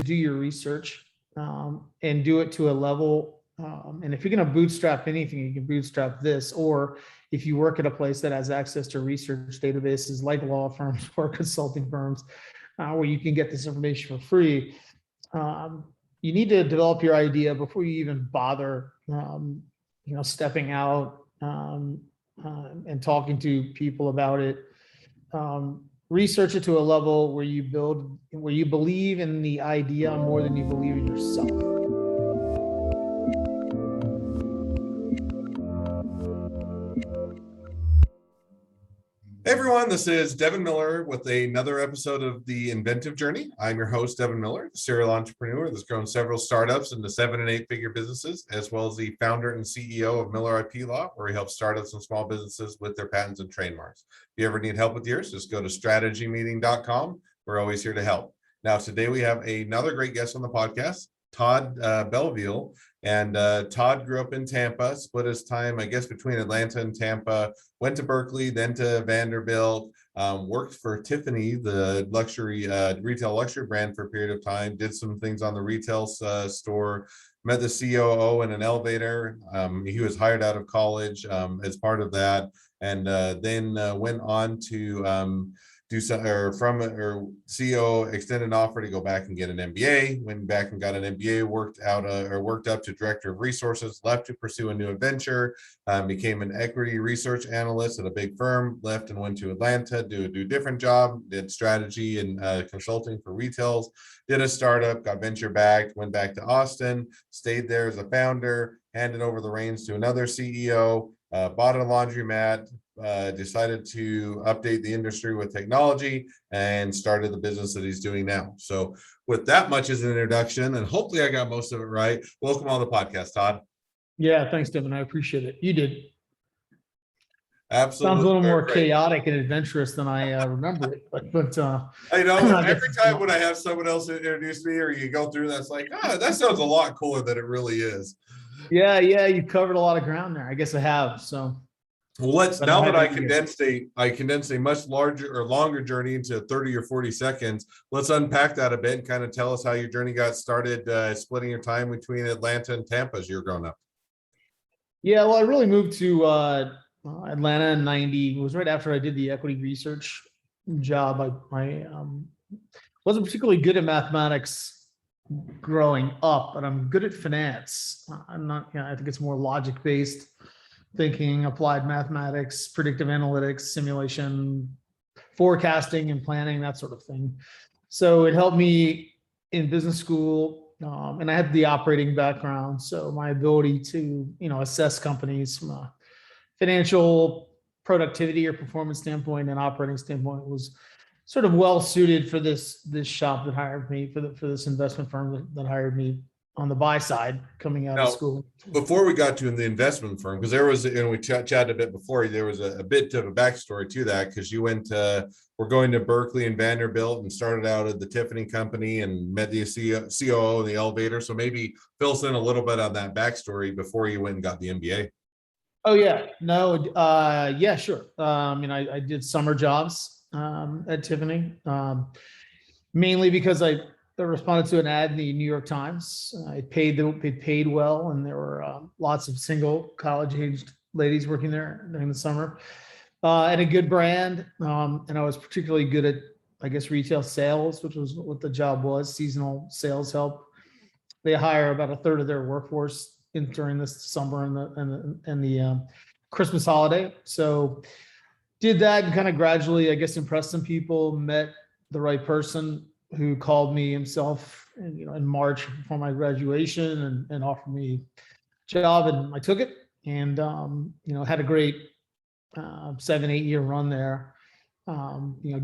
do your research and do it to a level. And if you're going to bootstrap anything, you can bootstrap this. Or if you work at a place that has access to research databases like law firms or consulting firms, where you can get this information for free, you need to develop your idea before you even bother, stepping out and talking to people about it. Research it to a level where you believe in the idea more than you believe in yourself. Hey everyone, this is Devin Miller with another episode of the Inventive Journey. I'm your host, Devin Miller, the serial entrepreneur that's grown several startups into 7- and 8-figure businesses, as well as the founder and CEO of Miller IP Law, where he helps startups and small businesses with their patents and trademarks. If you ever need help with yours, just go to strategymeeting.com. We're always here to help. Now, today we have another great guest on the podcast, Todd Belveal. And Todd grew up in Tampa, split his time, I guess, between Atlanta and Tampa, went to Berkeley, then to Vanderbilt, worked for Tiffany, the luxury retail luxury brand, for a period of time, did some things on the retail store, met the COO in an elevator. He was hired out of college as part of that, and then went on to do some, or CEO extended an offer to go back and get an MBA, went back and got an MBA, worked up to director of resources, left to pursue a new adventure, became an equity research analyst at a big firm, left and went to Atlanta, do a different job, did strategy and consulting for retails, did a startup, got venture backed, went back to Austin, stayed there as a founder, handed over the reins to another CEO, bought a laundromat, decided to update the industry with technology, and started the business that he's doing now. So with that much as an introduction, and hopefully I got most of it right, welcome on the podcast, Todd. Yeah, thanks, Devin. I appreciate it. You did. Absolutely. Sounds a little more chaotic and adventurous than I remember it. But I know every time when I have someone else introduce me or you go through that, it's like, that sounds a lot cooler than it really is. Yeah, you covered a lot of ground there. I guess I have. So well, now that I condensed a much larger or longer journey into 30 or 40 seconds, let's unpack that a bit and kind of tell us how your journey got started, splitting your time between Atlanta and Tampa as you were growing up. Yeah, well, I really moved to Atlanta in '90. It was right after I did the equity research job. I wasn't particularly good at mathematics growing up, but I'm good at finance. I'm not, I think it's more logic-based thinking, applied mathematics, predictive analytics, simulation, forecasting and planning, that sort of thing. So it helped me in business school, and I had the operating background. So my ability to, assess companies from a financial productivity or performance standpoint and operating standpoint was sort of well suited for this shop that hired me, for this investment firm that hired me on the buy side coming out of school. Before we got to the investment firm, because there was, we chatted a bit before, there was a bit of a backstory to that, because you were going to Berkeley and Vanderbilt and started out at the Tiffany company and met the COO in the elevator. So maybe fill us in a little bit on that backstory before you went and got the MBA. Oh yeah, no, yeah, sure. I did summer jobs at Tiffany, mainly because I responded to an ad in the New York Times. It paid well, and there were lots of single college-aged ladies working there during the summer, and a good brand. And I was particularly good at, I guess, retail sales, which was what the job was, seasonal sales help. They hire about a third of their workforce during the summer and the Christmas holiday. So did that and kind of gradually, I guess, impressed some people, met the right person who called me himself in March before my graduation and offered me a job, and I took it, and had a great 7-8 year run there.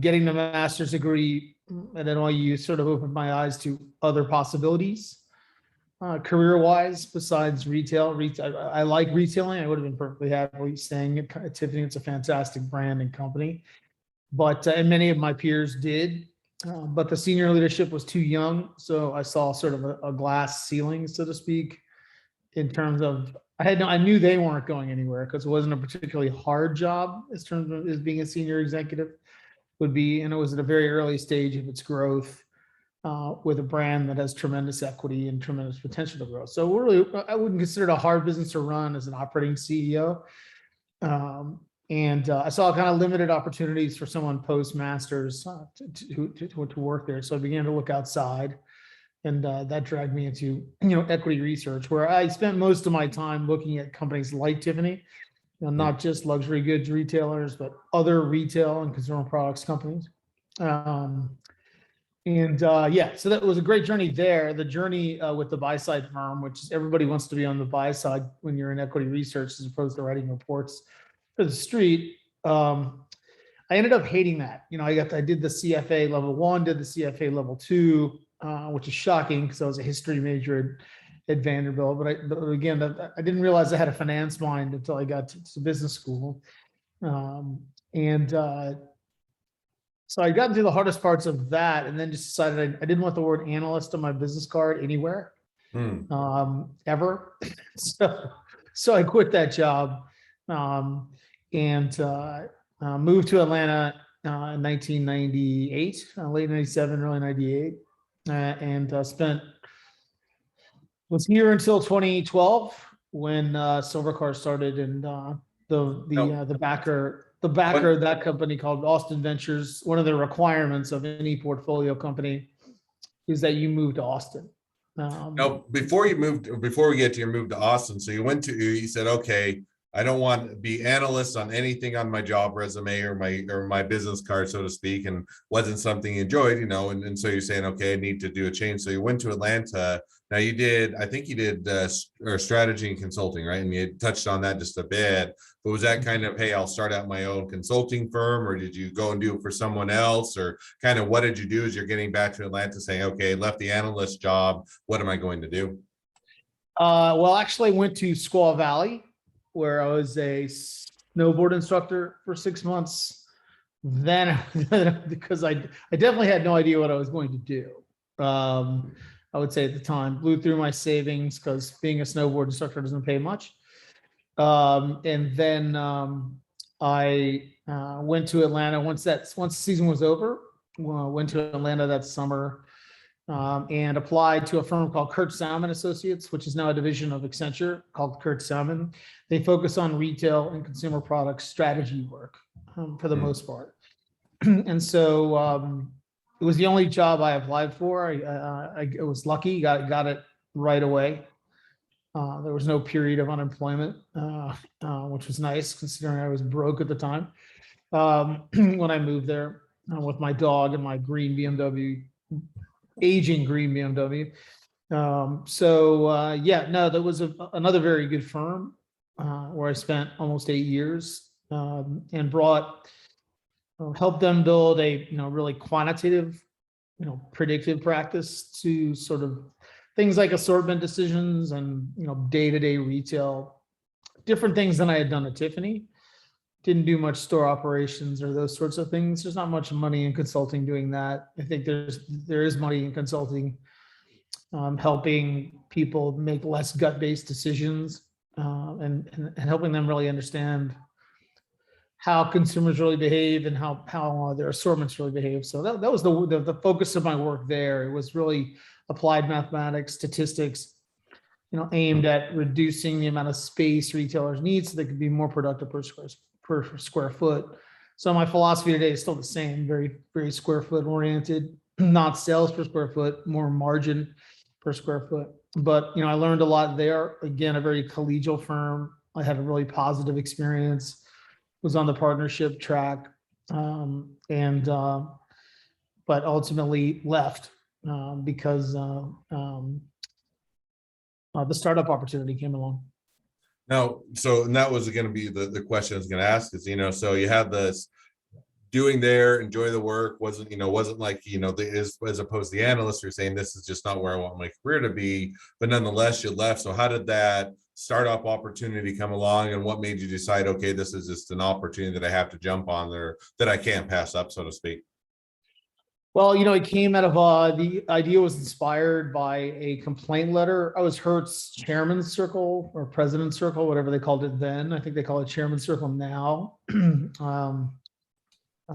Getting the master's degree at NYU sort of opened my eyes to other possibilities career-wise besides retail. I like retailing. I would have been perfectly happy staying at Tiffany. It's a fantastic brand and company, but and many of my peers did. But the senior leadership was too young, so I saw sort of a glass ceiling, so to speak, in terms of I knew they weren't going anywhere because it wasn't a particularly hard job in terms of as being a senior executive would be, and it was at a very early stage of its growth. with a brand that has tremendous equity and tremendous potential to grow. So really, I wouldn't consider it a hard business to run as an operating CEO. I saw kind of limited opportunities for someone post-masters to work there. So I began to look outside, and that dragged me into equity research, where I spent most of my time looking at companies like Tiffany, not just luxury goods retailers, but other retail and consumer products companies. So that was a great journey there. The journey with the buy side firm, which is everybody wants to be on the buy side when you're in equity research, as opposed to writing reports for the street. I ended up hating that. I did the CFA level 1, did the CFA level 2, which is shocking because I was a history major at Vanderbilt. But again, I didn't realize I had a finance mind until I got to business school. So I got into the hardest parts of that, and then just decided I didn't want the word analyst on my business card anywhere, ever. So I quit that job, moved to Atlanta in 1998, late 97, early 98, was here until 2012 when Silvercar started, and the backer of that company, called Austin Ventures, one of the requirements of any portfolio company is that you move to Austin. Now, before we get to your move to Austin, so you said, okay, I don't want to be analyst on anything on my job resume or my business card, so to speak, and wasn't something you enjoyed, and so you're saying, okay, I need to do a change. So you went to Atlanta. Now I think you did strategy and consulting, right? And you touched on that just a bit, but was that kind of, hey, I'll start out my own consulting firm, or did you go and do it for someone else, or kind of what did you do as you're getting back to Atlanta saying, okay, left the analyst job, what am I going to do? Well, actually I went to Squaw Valley, where I was a snowboard instructor for 6 months. Then, because I definitely had no idea what I was going to do. I would say at the time, blew through my savings because being a snowboard instructor doesn't pay much. And then I went to Atlanta once the season was over. Went to Atlanta that summer and applied to a firm called Kurt Salmon Associates, which is now a division of Accenture called Kurt Salmon. They focus on retail and consumer products strategy work for the most part. And so it was the only job I applied for. I was lucky, got it right away. There was no period of unemployment, which was nice considering I was broke at the time when I moved there with my dog and my green BMW, aging green BMW. That was another very good firm where I spent almost 8 years and helped them build a really quantitative, predictive practice to sort of things like assortment decisions and day-to-day retail, different things than I had done at Tiffany. Didn't do much store operations or those sorts of things. There's not much money in consulting doing that. I think there is money in consulting, helping people make less gut-based decisions and helping them really understand how consumers really behave and how their assortments really behave. So that was the focus of my work there. It was really applied mathematics, statistics, aimed at reducing the amount of space retailers need so they could be more productive per square foot. So my philosophy today is still the same, very, very square foot oriented, not sales per square foot, more margin per square foot. But, I learned a lot there. Again, a very collegial firm. I had a really positive experience, was on the partnership track, but ultimately left because the startup opportunity came along. Now, and that was going to be the question I was going to ask is, so you had this doing there, enjoy the work, wasn't like, as opposed to the analyst who are saying this is just not where I want my career to be, but nonetheless you left. So how did that startup opportunity come along, and what made you decide, okay, this is just an opportunity that I have to jump on there, that I can't pass up, so to speak? Well, it came out of the idea was inspired by a complaint letter. I was Hertz Chairman's Circle or President's Circle, whatever they called it then. I think they call it Chairman's Circle now.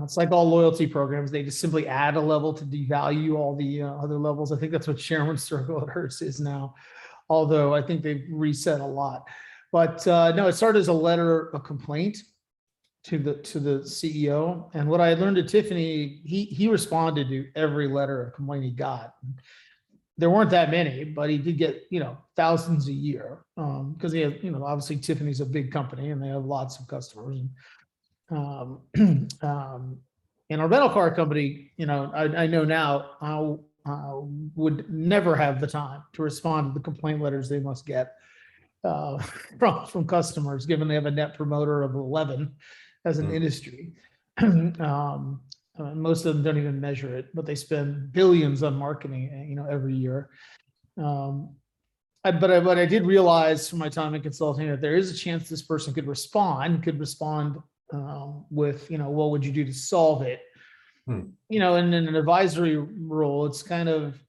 It's like all loyalty programs. They just simply add a level to devalue all the other levels. I think that's what Sharon's Circle at Hertz is now, although I think they've reset a lot. But no, it started as a letter of complaint to the CEO. And what I learned at Tiffany, he responded to every letter of complaint he got. There weren't that many, but he did get, thousands a year, because he has, obviously Tiffany's a big company and they have lots of customers. And our rental car company, I know now, would never have the time to respond to the complaint letters they must get from customers, given they have a net promoter of 11 as an industry. Most of them don't even measure it, but they spend billions on marketing, every year. But I did realize from my time in consulting that there is a chance this person could respond with, what would you do to solve it? And in an advisory role, it's kind of,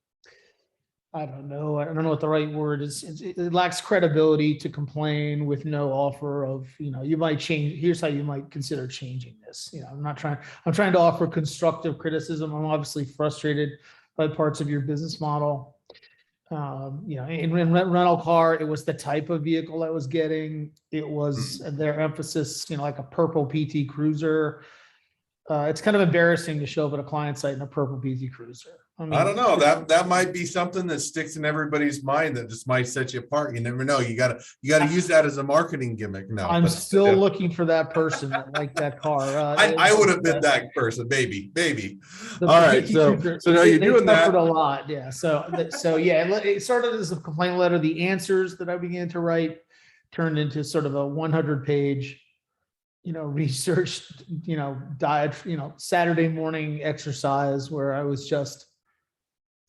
I don't know what the right word is. It lacks credibility to complain with no offer of, you might change. Here's how you might consider changing this. I'm trying to offer constructive criticism. I'm obviously frustrated by parts of your business model. In rental car, it was the type of vehicle I was getting. It was their emphasis, like a purple PT Cruiser. It's kind of embarrassing to show up at a client site in a purple PT Cruiser. I don't know, that might be something that sticks in everybody's mind that just might set you apart. You never know. You gotta use that as a marketing gimmick. No, I'm still looking for that person that liked that car. I would have been that person, baby. All right, so now you're doing that a lot, yeah. So yeah, it started as a complaint letter. The answers that I began to write turned into sort of a 100-page, researched, diet, Saturday morning exercise where I was just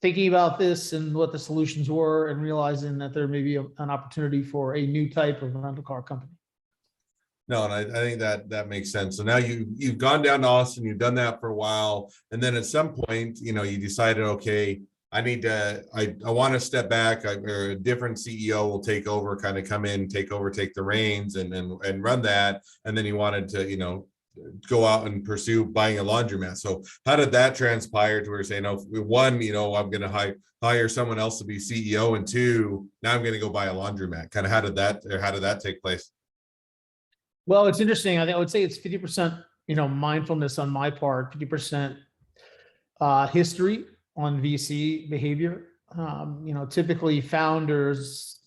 thinking about this and what the solutions were and realizing that there may be an opportunity for a new type of rental car company. No, and I think that makes sense. So now you've gone down to Austin, you've done that for a while, and then at some point, you decided, okay, I want to step back, or a different CEO will take over, kind of come in, take the reins and run that. And then you wanted to, go out and pursue buying a laundromat. So how did that transpire to where you're saying, one, I'm going to hire someone else to be CEO, and two, now I'm going to go buy a laundromat? Kind of how did that take place? Well, it's interesting. I would say it's 50%, mindfulness on my part, 50% history on VC behavior. Typically founders,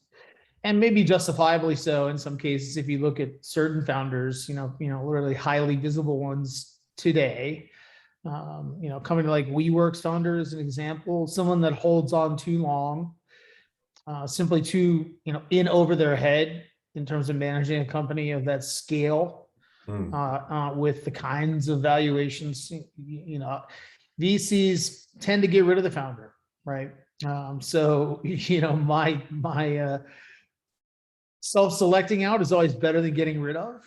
and maybe justifiably so in some cases, if you look at certain founders, literally highly visible ones today, coming to like WeWork's founder as an example, someone that holds on too long, simply too, in over their head in terms of managing a company of that scale, with the kinds of valuations, VCs tend to get rid of the founder, right? So, my self-selecting out is always better than getting rid of,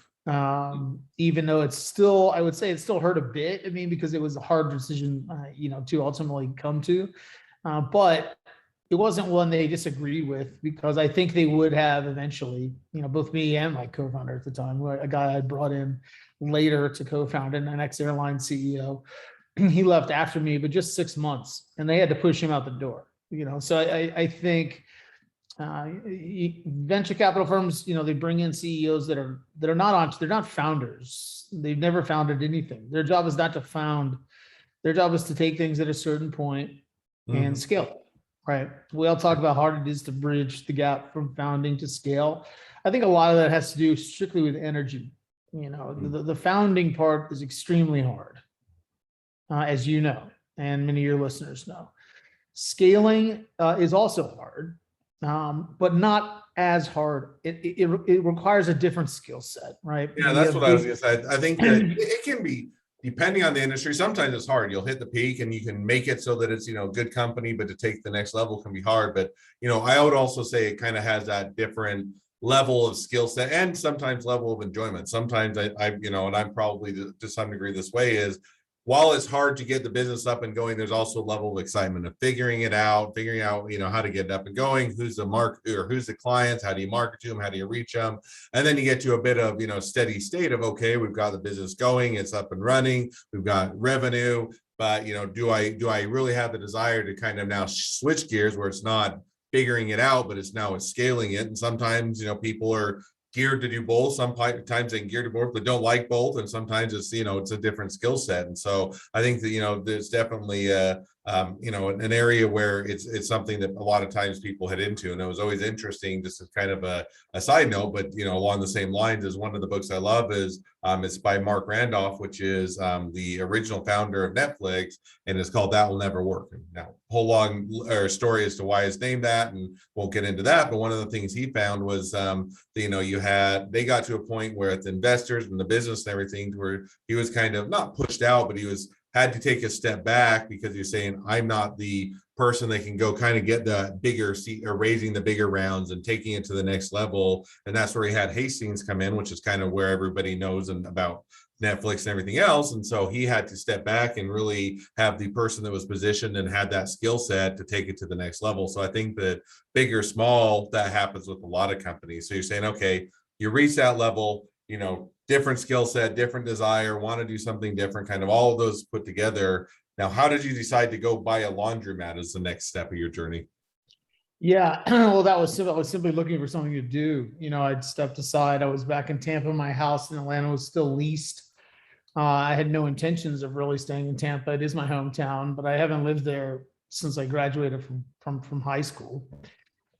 even though I would say it still hurt a bit. I mean, because it was a hard decision, to ultimately come to, but it wasn't one they disagreed with, because I think they would have eventually, both me and my co-founder at the time, a guy I brought in later to co-found an ex-airline CEO. He left after me, but just 6 months, and they had to push him out the door. So I think venture capital firms, they bring in CEOs that are they're not founders. They've never founded anything. Their job is not to found. Their job is to take things at a certain point and scale it, right? We all talk about how hard it is to bridge the gap from founding to scale. I think a lot of that has to do strictly with energy. The founding part is extremely hard, as you know, and many of your listeners know. Scaling is also hard, but not as hard. It requires a different skill set, right? Yeah, that's what I was gonna say. I think that it can be, depending on the industry, sometimes it's hard. You'll hit the peak and you can make it so that it's, good company, but to take the next level can be hard. But, I would also say it kind of has that different level of skill set and sometimes level of enjoyment. Sometimes and I'm probably to some degree this way, is while it's hard to get the business up and going, there's also a level of excitement of figuring out, how to get it up and going, who's the market or who's the clients, how do you market to them, how do you reach them? And then you get to a bit of, steady state of, okay, we've got the business going, it's up and running, we've got revenue, but, do I really have the desire to kind of now switch gears where it's not figuring it out, but it's scaling it. And sometimes, people are geared to do both. Sometimes they can gear to both, but don't like both. And sometimes it's, it's a different skill set. And so I think that, there's definitely an area where it's something that a lot of times people head into. And it was always interesting, just as kind of a side note, but, along the same lines as one of the books I love is, it's by Mark Randolph, which is the original founder of Netflix, and it's called That Will Never Work. Now, whole long story as to why it's named that, and won't get into that. But one of the things he found was, they got to a point where the investors and the business and everything, where he was kind of not pushed out, but he had to take a step back because you're saying, I'm not the person that can go kind of get the bigger seat or raising the bigger rounds and taking it to the next level. And that's where he had Hastings come in, which is kind of where everybody knows and about Netflix and everything else. And so he had to step back and really have the person that was positioned and had that skill set to take it to the next level. So I think that big or small, that happens with a lot of companies. So you're saying, okay, you reach that level, different skill set, different desire, want to do something different, kind of all of those put together. Now, how did you decide to go buy a laundromat as the next step of your journey? Yeah, well, I was simply looking for something to do. I'd stepped aside. I was back in Tampa. My house in Atlanta was still leased. I had no intentions of really staying in Tampa. It is my hometown, but I haven't lived there since I graduated from high school.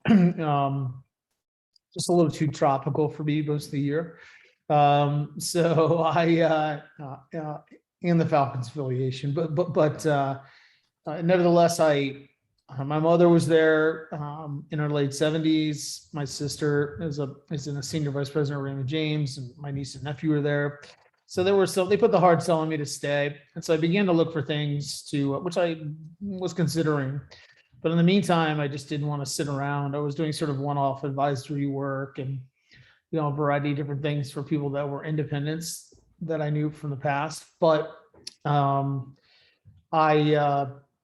Just a little too tropical for me most of the year. So I in the Falcons affiliation, but nevertheless, my mother was there in her late 70s. My sister is a senior vice president of Raymond James, and my niece and nephew were there. So they put the hard sell on me to stay, and so I began to look for things which I was considering. But in the meantime, I just didn't want to sit around. I was doing sort of one-off advisory work and a variety of different things for people that were independents that I knew from the past. But I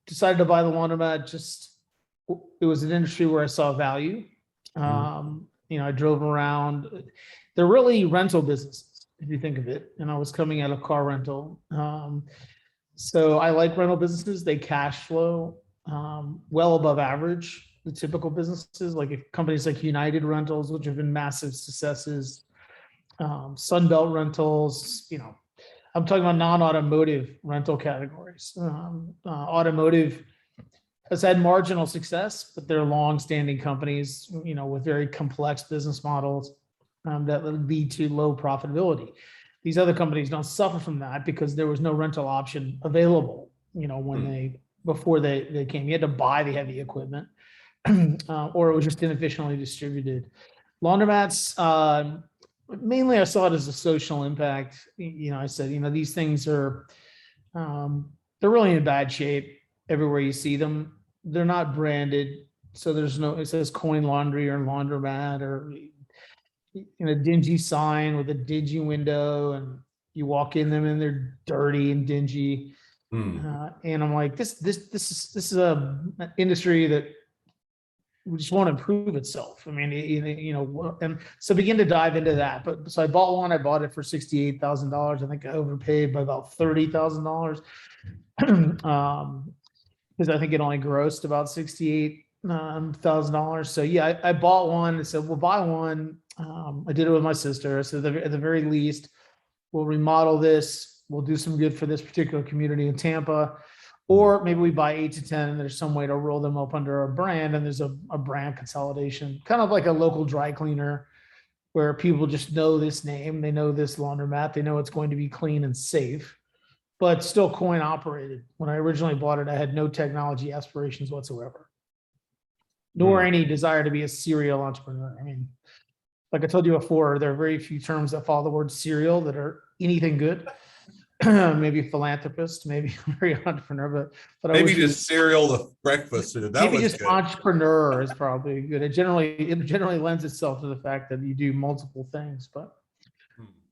decided to buy the laundromat. It was an industry where I saw value. I drove around. They're really rental businesses, if you think of it. And I was coming out of car rental. So I like rental businesses. They cash flow well above average. The typical businesses, like companies like United Rentals, which have been massive successes, Sunbelt Rentals, I'm talking about non-automotive rental categories. Automotive has had marginal success, but they're long-standing companies, with very complex business models that lead to low profitability. These other companies don't suffer from that because there was no rental option available, before they came. You had to buy the heavy equipment. Or it was just inefficiently distributed. Laundromats, mainly I saw it as a social impact. I said, these things are, they're really in bad shape everywhere you see them. They're not branded. So it says coin laundry or laundromat or a dingy sign with a dingy window, and you walk in them and they're dirty and dingy. And I'm like, this is an industry that just won't improve itself. I mean, and so begin to dive into that. But so I bought one. I bought it for $68,000. I think I overpaid by about $30,000 because I think it only grossed about $68,000. So yeah, I bought one. I said, "We'll buy one." I did it with my sister. So at the very least, we'll remodel this. We'll do some good for this particular community in Tampa. Or maybe we buy 8 to 10 and there's some way to roll them up under a brand, and there's a brand consolidation, kind of like a local dry cleaner where people just know this name. They know this laundromat. They know it's going to be clean and safe, but still coin operated. When I originally bought it, I had no technology aspirations whatsoever, nor any desire to be a serial entrepreneur. I mean, like I told you before, there are very few terms that follow the word serial that are anything good. Maybe philanthropist, maybe very entrepreneur, but maybe just cereal the breakfast food. Maybe just good. Entrepreneur is probably good. It generally lends itself to the fact that you do multiple things. But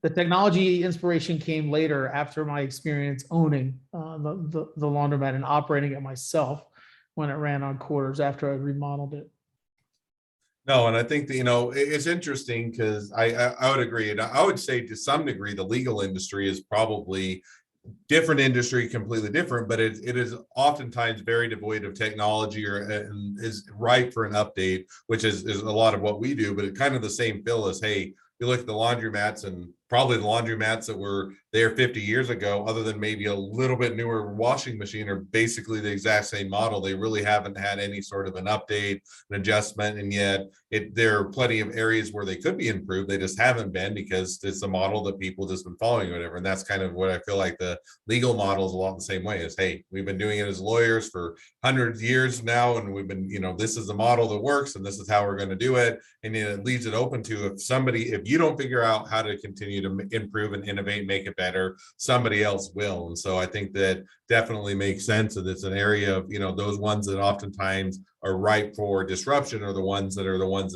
the technology inspiration came later after my experience owning the laundromat and operating it myself when it ran on quarters after I remodeled it. No, and I think that, it's interesting because I would agree. And I would say to some degree, the legal industry is probably different industry, completely different, but it is oftentimes very devoid of technology and is ripe for an update, which is a lot of what we do, but it kind of the same feel as, hey, you look at the laundromats and probably the laundromats that were there 50 years ago, other than maybe a little bit newer washing machine, are basically the exact same model. They really haven't had any sort of an update, an adjustment, and yet there are plenty of areas where they could be improved. They just haven't been because it's a model that people just been following or whatever. And that's kind of what I feel like the legal model is a lot the same way is, hey, we've been doing it as lawyers for hundreds of years now, and we've been, this is the model that works and this is how we're going to do it. And then it leaves it open to if you don't figure out how to continue to improve and innovate, make it better, somebody else will. And so I think that definitely makes sense. And it's an area of, those ones that oftentimes are ripe for disruption are the ones that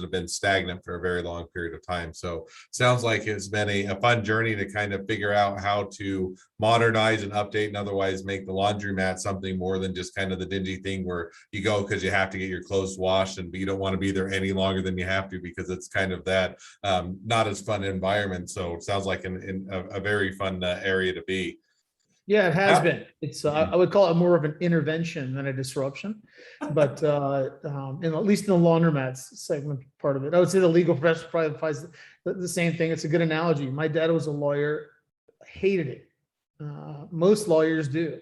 have been stagnant for a very long period of time. So sounds like it's been a fun journey to kind of figure out how to modernize and update and otherwise make the laundromat something more than just kind of the dingy thing where you go because you have to get your clothes washed and you don't want to be there any longer than you have to because it's kind of that not as fun environment. So it sounds like a very fun area to be. Yeah, it has been. It's I would call it more of an intervention than a disruption, but at least in the laundromats segment part of it, I would say the legal profession probably applies the same thing. It's a good analogy. My dad was a lawyer, hated it. Most lawyers do.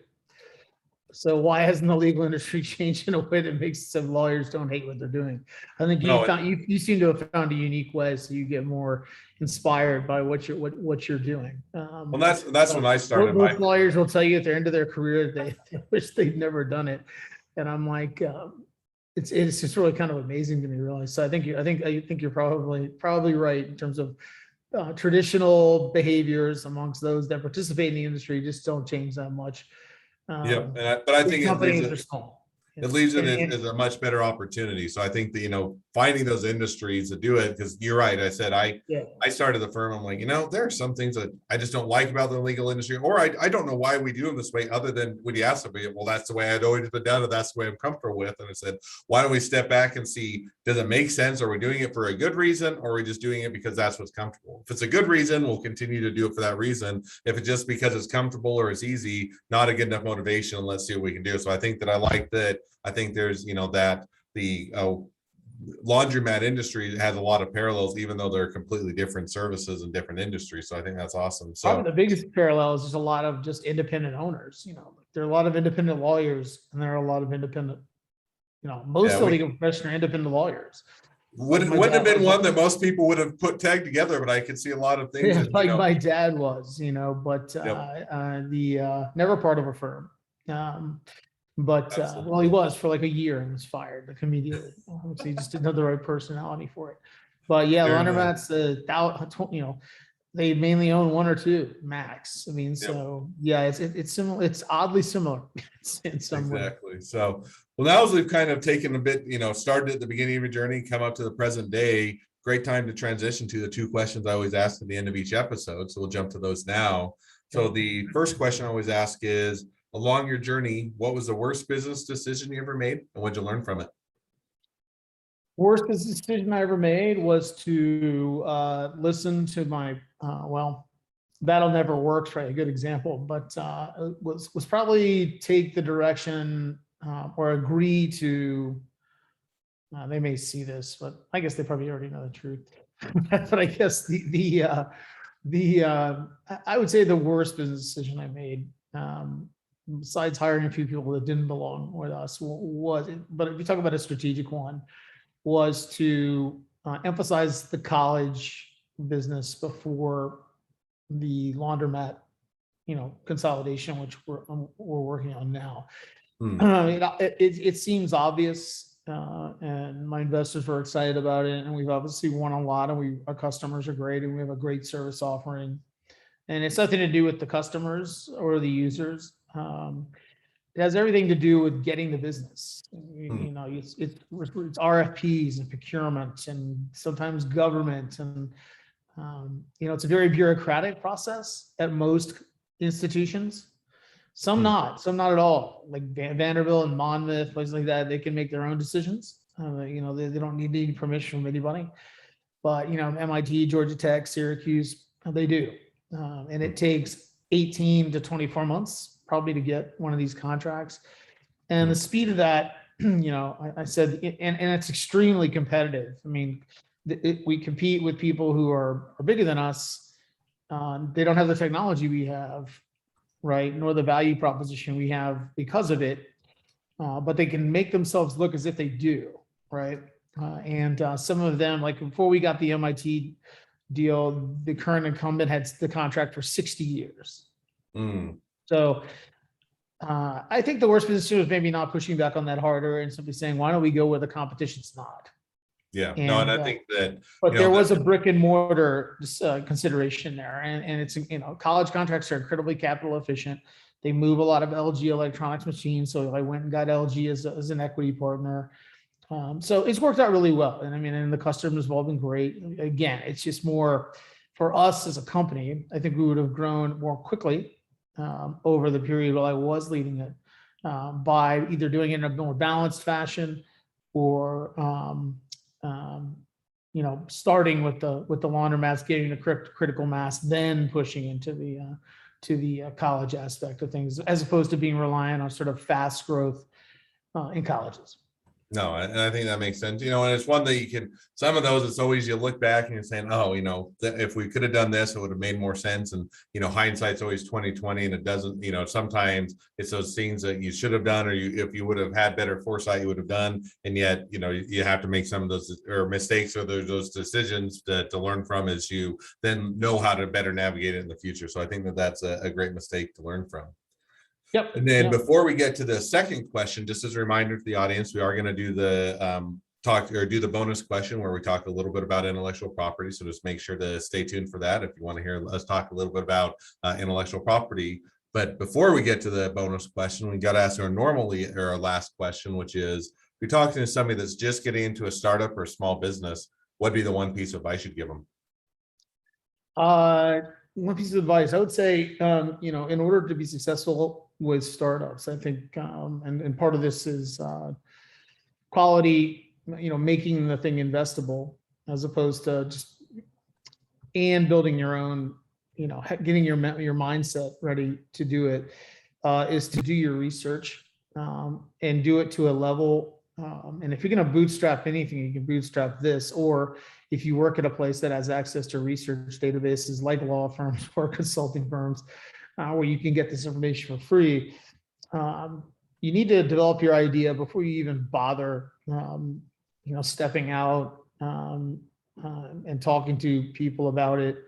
So why hasn't the legal industry changed in a way that makes some lawyers don't hate what they're doing? I think you seem to have found a unique way, so you get more inspired by what you're doing. Well, that's when I started. Most lawyers will tell you at the end of their career they wish they'd never done it, and I'm like, it's just really kind of amazing to me, really. So I think you're probably right in terms of traditional behaviors amongst those that participate in the industry just don't change that much. But I think it leaves it as a much better opportunity. So I think that, finding those industries to do it, because you're right. I said, I started the firm. I'm like, there are some things that I just don't like about the legal industry, or I don't know why we do them this way other than when you ask me, well, that's the way I'd always been done it. That's the way I'm comfortable with. And I said, why don't we step back and see, does it make sense? Are we doing it for a good reason? Or are we just doing it because that's what's comfortable? If it's a good reason, we'll continue to do it for that reason. If it's just because it's comfortable or it's easy, not a good enough motivation, let's see what we can do. So I think that I like that. I think there's, that the laundromat industry has a lot of parallels, even though they're completely different services and different industries. So I think that's awesome. So probably the biggest parallel is just a lot of just independent owners. There are a lot of independent lawyers, and there are a lot of independent, most of the legal profession are independent lawyers. Wouldn't have been one that most people would have put tagged together, but I could see a lot of things. Yeah, like my dad was, but never part of a firm. But well, he was for like a year and was fired like immediately. So he just didn't have the right personality for it. But yeah, laundromats, they mainly own one or two max. I mean, so yeah, it's similar. It's oddly similar in some way. Exactly. So well, now as we've kind of taken a bit, started at the beginning of your journey, come up to the present day. Great time to transition to the two questions I always ask at the end of each episode. So we'll jump to those now. So the first question I always ask is, along your journey, what was the worst business decision you ever made, and what'd you learn from it? Worst business decision I ever made was to listen to my that'll never work, right? A good example, but was probably take the direction or agree to. They may see this, but I guess they probably already know the truth. But I guess I would say the worst business decision I made. Besides hiring a few people that didn't belong with us but if you talk about a strategic one, was to emphasize the college business before the laundromat, consolidation, which we're working on now. It seems obvious, and my investors were excited about it, and we've obviously won a lot, and our customers are great, and we have a great service offering, and it's nothing to do with the customers or the users. It has everything to do with getting the business. It's RFPs and procurement and sometimes government and It's a very bureaucratic process at most institutions. Some not at all. Like Vanderbilt and Monmouth, places like that, they can make their own decisions. They don't need any permission from anybody. But MIT, Georgia Tech, Syracuse, they do, and it takes 18 to 24 months probably to get one of these contracts. And the speed of that, I said, and it's extremely competitive. I mean, we compete with people who are bigger than us. They don't have the technology we have, right? Nor the value proposition we have because of it. But they can make themselves look as if they do, right? And some of them, like before we got the MIT deal, the current incumbent had the contract for 60 years. So I think the worst position was maybe not pushing back on that harder and simply saying, why don't we go where the competition's not? Yeah, no, and I think that, but there was a brick and mortar consideration there, and it's college contracts are incredibly capital efficient. They move a lot of LG electronics machines, so I went and got LG as an equity partner. So it's worked out really well, and I mean, and the customers have all been great. Again, it's just more for us as a company. I think we would have grown more quickly over the period while I was leading it by either doing it in a more balanced fashion or starting with the laundromats, getting the critical mass, then pushing into the college aspect of things, as opposed to being reliant on sort of fast growth in colleges. No, and I think that makes sense. And it's one that you can, some of those, it's always you look back and you're saying, oh, if we could have done this, it would have made more sense. And, hindsight's always 20/20, and it doesn't, sometimes it's those things that you should have done, or if you would have had better foresight, you would have done. And yet, you have to make some of those or mistakes or those decisions to learn from as you then know how to better navigate it in the future. So I think that's a great mistake to learn from. Yep. And then before we get to the second question, just as a reminder to the audience, we are going to do the bonus question where we talk a little bit about intellectual property. So just make sure to stay tuned for that if you want to hear us talk a little bit about intellectual property. But before we get to the bonus question, we got to ask our last question, which is, if you're talking to somebody that's just getting into a startup or a small business, what'd be the one piece of advice you'd give them? One piece of advice I would say, in order to be successful with startups, I think, and part of this is quality, making the thing investable as opposed to just building your own, getting your mindset ready to do it, is to do your research and do it to a level. And if you're going to bootstrap anything, you can bootstrap this, or if you work at a place that has access to research databases like law firms or consulting firms, where you can get this information for free, you need to develop your idea before you even bother, stepping out and talking to people about it.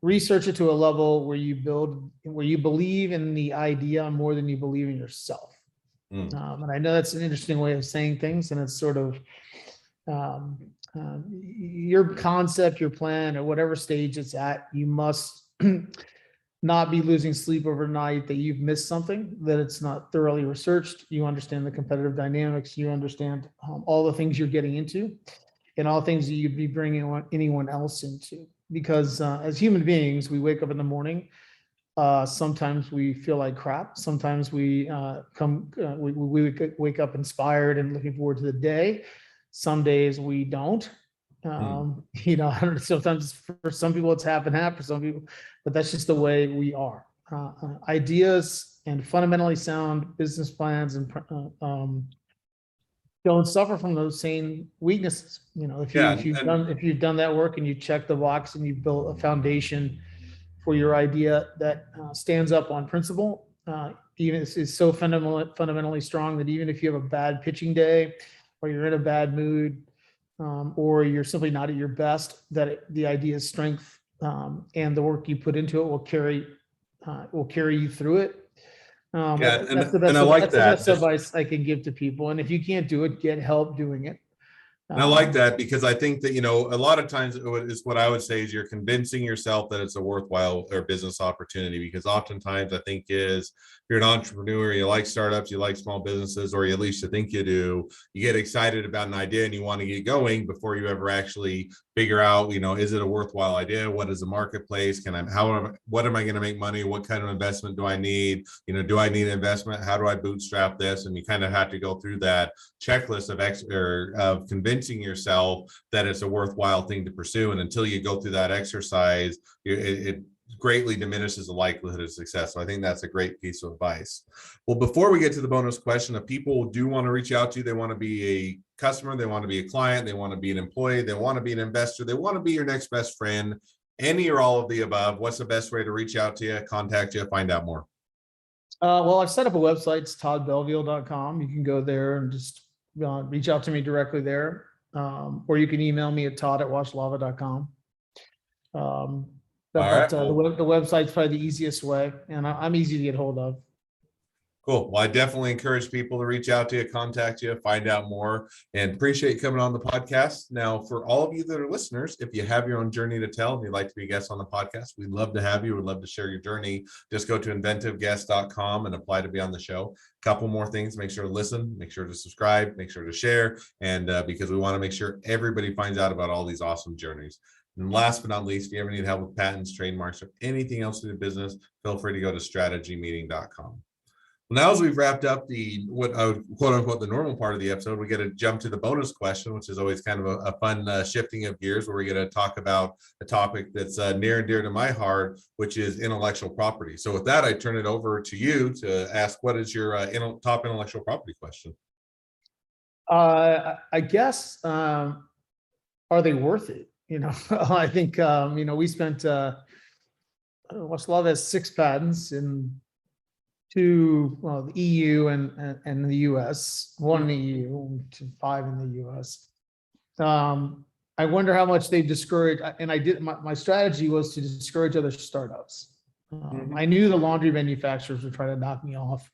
Research it to a level where you believe in the idea more than you believe in yourself. And I know that's an interesting way of saying things, and it's sort of your concept, your plan, at whatever stage it's at, you must not be losing sleep overnight that you've missed something, that it's not thoroughly researched. You understand the competitive dynamics, you understand all the things you're getting into, and all things that you'd be bringing anyone else into. Because as human beings, we wake up in the morning. Sometimes we feel like crap. Sometimes we wake up inspired and looking forward to the day. Some days we don't. Sometimes for some people it's half and half for some people, but that's just the way we are. Ideas and fundamentally sound business plans and don't suffer from those same weaknesses. If you've done that work and you check the box and you've built a foundation for your idea that stands up on principle, even is so fundamentally strong that even if you have a bad pitching day, or you're in a bad mood, or you're simply not at your best, that the idea's strength and the work you put into it will carry you through it. That's the best advice I can give to people. And if you can't do it, get help doing it. And I like that, because I think that, a lot of times is what I would say is you're convincing yourself that it's a worthwhile or business opportunity, because oftentimes I think if you're an entrepreneur, you like startups, you like small businesses, or at least you think you do, you get excited about an idea and you want to get going before you ever actually figure out, is it a worthwhile idea? What is the marketplace? What am I going to make money? What kind of investment do I need? Do I need investment? How do I bootstrap this? And you kind of have to go through that checklist of convincing yourself that it's a worthwhile thing to pursue. And until you go through that exercise, it greatly diminishes the likelihood of success. So I think that's a great piece of advice. Well, before we get to the bonus question, if people do want to reach out to you, they want to be a customer, they want to be a client, they want to be an employee, they want to be an investor, they want to be your next best friend, any or all of the above, what's the best way to reach out to you, contact you, find out more? Well, I've set up a website. It's toddbelveal.com. You can go there and just reach out to me directly there. Or you can email me at todd@watchlava.com. The website's probably the easiest way, and I'm easy to get hold of. Cool. Well, I definitely encourage people to reach out to you, contact you, find out more, and appreciate you coming on the podcast. Now, for all of you that are listeners, if you have your own journey to tell and you'd like to be a guest on the podcast, we'd love to have you. We'd love to share your journey. Just go to inventiveguest.com and apply to be on the show. A couple more things. Make sure to listen, make sure to subscribe, make sure to share, and because we want to make sure everybody finds out about all these awesome journeys. And last but not least, if you ever need help with patents, trademarks, or anything else to do business, feel free to go to strategymeeting.com. Now, as we've wrapped up what I would quote unquote the normal part of the episode, we get to jump to the bonus question, which is always kind of a fun shifting of gears, where we're going to talk about a topic that's near and dear to my heart, which is intellectual property. So with that, I turn it over to you to ask, what is your top intellectual property question? I guess, are they worth it? I think, we spent, Watchlava has 6 patents in the EU and the US, 1 in the EU, 5 in the US. I wonder how much they discourage, and my strategy was to discourage other startups. I knew the laundry manufacturers would try to knock me off,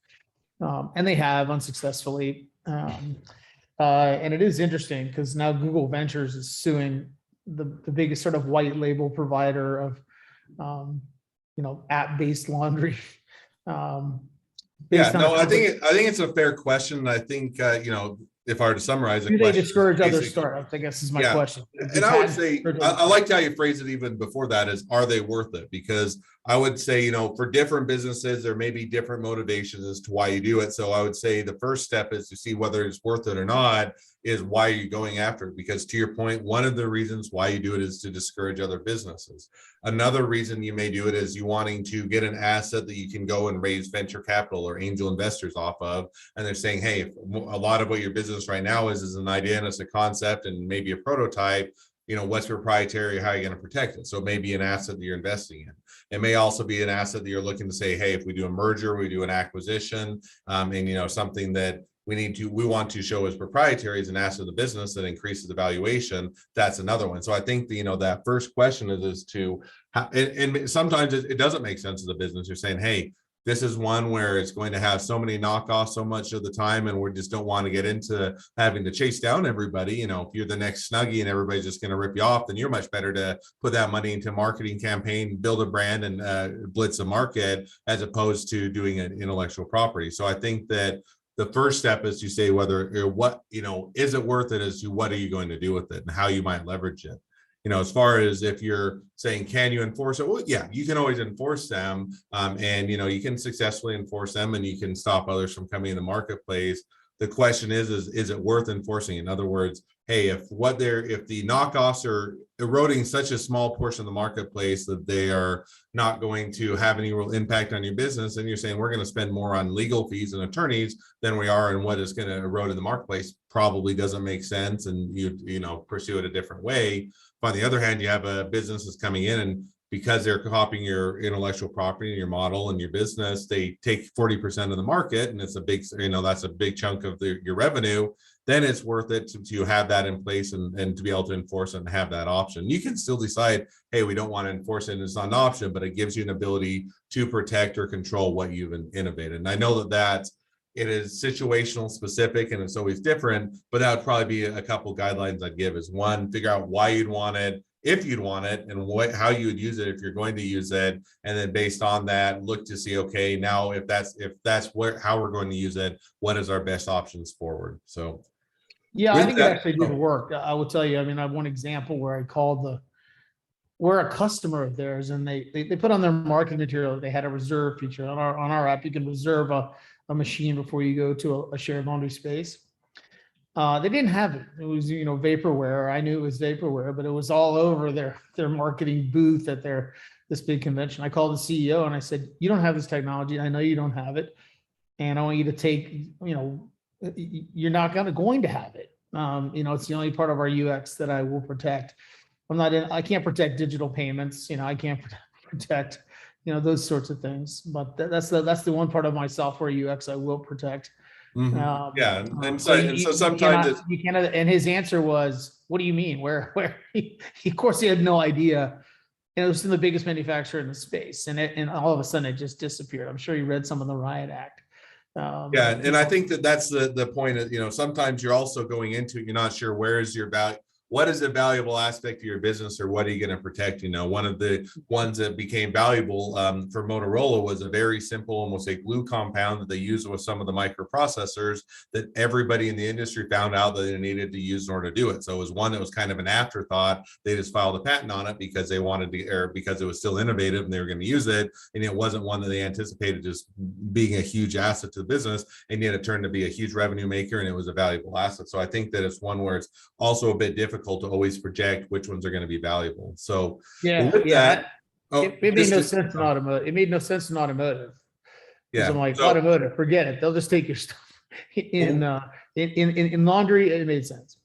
and they have unsuccessfully. And it is interesting because now Google Ventures is suing the biggest sort of white label provider of, app-based laundry. I think it's a fair question. I think, if I were to summarize it, do they discourage other startups? I guess is my question. And I would say, I liked how you phrased it even before that, is, are they worth it? Because I would say, for different businesses, there may be different motivations as to why you do it. So I would say the first step is to see whether it's worth it or not, is why are you going after it? Because to your point, one of the reasons why you do it is to discourage other businesses. Another reason you may do it is you wanting to get an asset that you can go and raise venture capital or angel investors off of. And they're saying, hey, a lot of what your business right now is an idea and it's a concept and maybe a prototype. What's proprietary, how are you going to protect it? So it may be an asset that you're investing in. It may also be an asset that you're looking to say, hey, if we do a merger, we do an acquisition, and something that we want to show as proprietary as an asset of the business that increases the valuation. That's another one. So I think that first question is to, and sometimes it doesn't make sense to the business. You're saying, hey, this is one where it's going to have so many knockoffs so much of the time, and we just don't want to get into having to chase down everybody. If you're the next Snuggie and everybody's just going to rip you off, then you're much better to put that money into a marketing campaign, build a brand, and blitz a market, as opposed to doing an intellectual property. So I think that the first step is to say whether, or what, is it worth it, as to what are you going to do with it and how you might leverage it. As far as if you're saying, can you enforce it? Well, yeah, you can always enforce them. And, you can successfully enforce them, and you can stop others from coming in the marketplace. The question is it worth enforcing? In other words, hey, if the knockoffs are eroding such a small portion of the marketplace that they are not going to have any real impact on your business, and you're saying we're going to spend more on legal fees and attorneys than we are in what is going to erode in the marketplace, probably doesn't make sense, and you pursue it a different way. But on the other hand, you have a business that's coming in, and because they're copying your intellectual property and your model and your business, they take 40% of the market, and it's a big, that's a big chunk of your revenue. Then it's worth it to have that in place and to be able to enforce it and have that option. You can still decide, hey, we don't want to enforce it, and it's not an option, but it gives you an ability to protect or control what you've innovated. And I know that it is situational specific and it's always different, but that would probably be a couple guidelines I'd give. Is one, figure out why you'd want it, if you'd want it, and how you would use it if you're going to use it. And then based on that, look to see, okay, now if that's how we're going to use it, what is our best options forward? So Yeah, I With think it that, actually did work. I will tell you, I mean, I have one example where I called we're a customer of theirs, and they put on their marketing material, they had a reserve feature on our app. You can reserve a machine before you go to a shared laundry space. They didn't have it. It was, vaporware. I knew it was vaporware, but it was all over their marketing booth at this big convention. I called the CEO and I said, "You don't have this technology. I know you don't have it, and I want you to take, you're not going to have it. It's the only part of our UX that I will protect. I can't protect digital payments. I can't protect, those sorts of things. But that's the one part of my software UX I will protect." Yeah, and So so sometimes it's you cannot. And his answer was, "What do you mean? Where?" Of course, he had no idea. And it was the biggest manufacturer in the space, and all of a sudden it just disappeared. I'm sure you read some of the Riot Act. Yeah, and I think that's the point of, sometimes you're also going into it, you're not sure where is your value, what is a valuable aspect of your business, or what are you going to protect? One of the ones that became valuable for Motorola was a very simple, almost a glue compound that they used with some of the microprocessors that everybody in the industry found out that they needed to use in order to do it. So it was one that was kind of an afterthought. They just filed a patent on it because they wanted to, or because it was still innovative and they were going to use it. And it wasn't one that they anticipated just being a huge asset to the business. And yet it turned to be a huge revenue maker, and it was a valuable asset. So I think that it's one where it's also a bit difficult to always project which ones are going to be valuable. So with that, it made no sense in automotive. It made no sense in automotive. Because I'm like, automotive, forget it. They'll just take your stuff. In laundry, it made sense.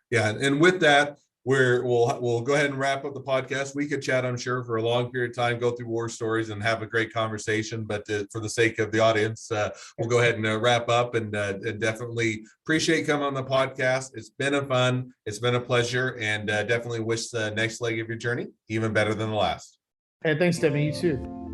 Yeah, and with that, we'll go ahead and wrap up the podcast. We could chat, I'm sure, for a long period of time, go through war stories and have a great conversation. But for the sake of the audience, we'll go ahead and wrap up, and definitely appreciate coming on the podcast. It's been it's been a pleasure, and definitely wish the next leg of your journey even better than the last. Hey, thanks, Debbie. You too.